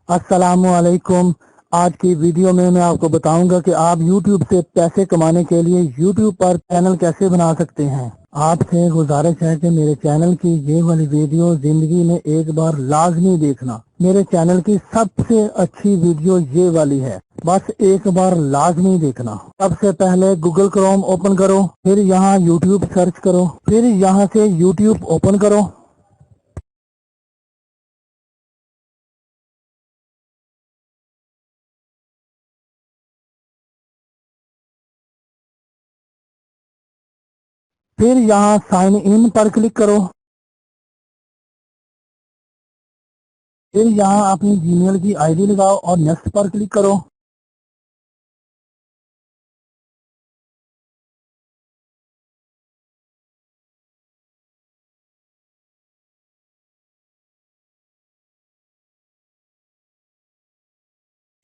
अस्सलामुअलैकुम। आज की वीडियो में मैं आपको बताऊंगा कि आप YouTube से पैसे कमाने के लिए YouTube पर चैनल कैसे बना सकते हैं। आपसे गुजारिश है कि मेरे चैनल की ये वाली वीडियो जिंदगी में एक बार लाजमी देखना। मेरे चैनल की सबसे अच्छी वीडियो ये वाली है, बस एक बार लाजमी देखना। सबसे पहले गूगल क्रोम ओपन करो, फिर यहाँ YouTube सर्च करो, फिर यहाँ से YouTube ओपन करो। फिर यहाँ साइन इन पर क्लिक करो। फिर यहाँ अपनी जीमेल की आईडी लगाओ और नेक्स्ट पर क्लिक करो।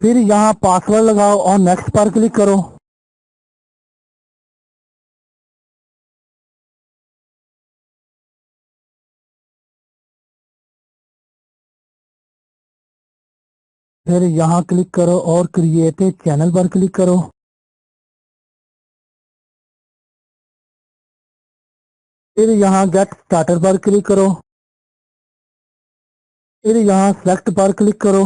फिर यहाँ पासवर्ड लगाओ और नेक्स्ट पर क्लिक करो। फिर यहाँ क्लिक करो और क्रिएट ए चैनल पर क्लिक करो। फिर यहाँ गेट स्टार्टर पर क्लिक करो। फिर यहाँ सेलेक्ट पर क्लिक करो।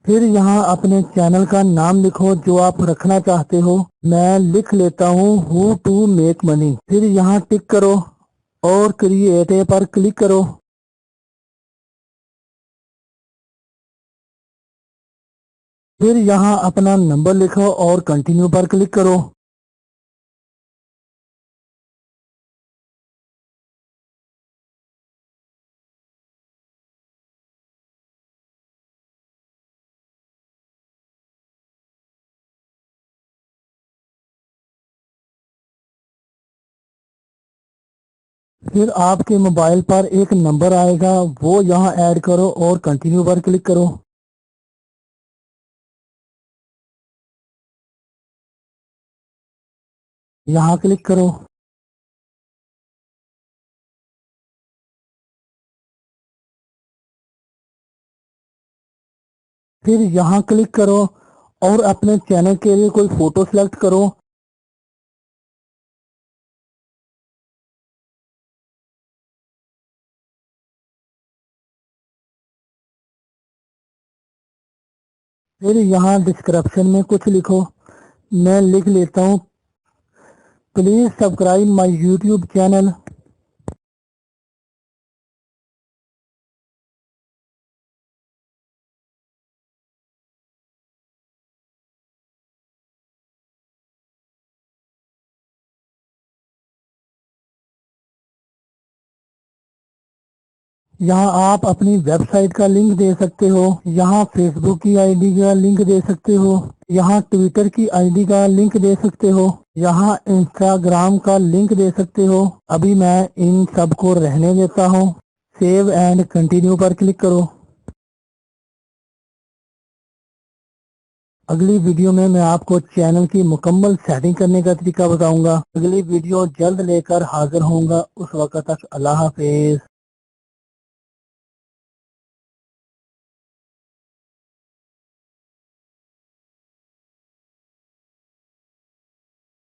फिर यहाँ अपने चैनल का नाम लिखो जो आप रखना चाहते हो। मैं लिख लेता हूँ हु टू मेक मनी। फिर यहाँ टिक करो और क्रिएट ए पर क्लिक करो। फिर यहाँ अपना नंबर लिखो और कंटिन्यू पर क्लिक करो। फिर आपके मोबाइल पर एक नंबर आएगा, वो यहाँ ऐड करो और कंटिन्यू पर क्लिक करो। यहाँ क्लिक करो। फिर यहाँ क्लिक करो और अपने चैनल के लिए कोई फोटो सिलेक्ट करो। फिर यहाँ डिस्क्रिप्शन में कुछ लिखो। मैं लिख लेता हूँ please subscribe my YouTube channel. यहाँ आप अपनी वेबसाइट का लिंक दे सकते हो। यहाँ फेसबुक की आईडी का लिंक दे सकते हो। यहाँ ट्विटर की आईडी का लिंक दे सकते हो। यहाँ इंस्टाग्राम का लिंक दे सकते हो। अभी मैं इन सब को रहने देता हूँ। सेव एंड कंटिन्यू पर क्लिक करो। अगली वीडियो में मैं आपको चैनल की मुकम्मल सेटिंग करने का तरीका बताऊंगा। अगली वीडियो जल्द लेकर हाजिर होऊंगा। उस वक्त तक अल्लाह हाफिज।